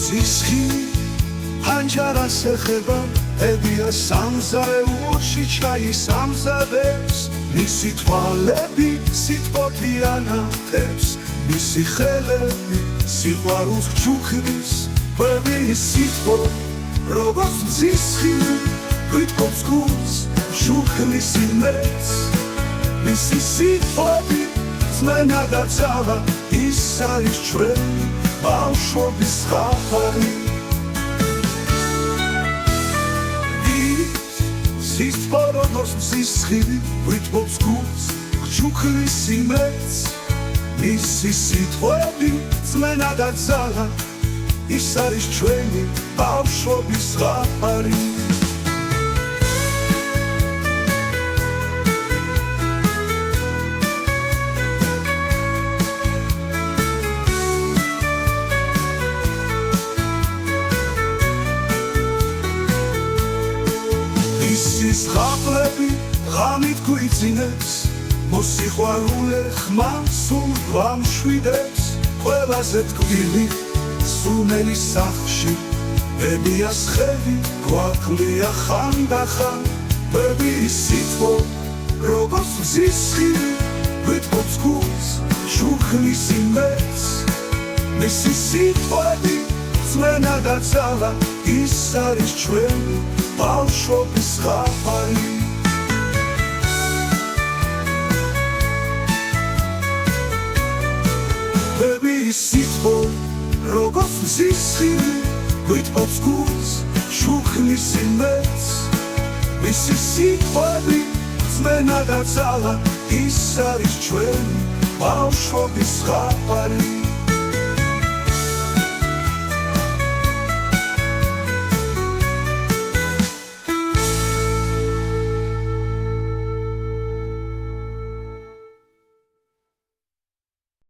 ცისხი Hančaras ეხება ებია სამზარეულოში ჩაის ამზადებს მისი თვალები სიტყვოთი ანათებს მისი ხელები სიყვარულს გჩუქნის ყვევის სიტყვა როგორც ცისხი გვითხოვს გულს შუქნის იმედს მისი სიტყვები ძმენა და ძალა ის არის ჩვენი ბავშვობის ხაფარი სიტყვა როგორც ცისხი გვითხოვს გულს შუქნის იმედს მისი სიტყვები ძმენა და ძალა ის არის ჩვენი ბავშვობის ხაფარი ის ხაფლები ღამით გვიძინებს მოსიყვარულე ხმას სულ გვამშვიდებს ყველაზე ტკბილი სუნელი სახლში ბებიას ხელი გვაკლია ხანდახან ბებიის სიტყვა როგორც ცისხი გვითხოვს გულს შუქნის იმედს მისი სიტყვები ძმენა და ძალა ის არის ჩვენი ბავშვობის ხაფარი ბებიის სიტყვა როგორც ცისხი გვითხოვს გულს შუქნის იმედს მისი სიტყვები ძმენა და ძალა ის არის ჩვენი ბავშვობის ხაფარი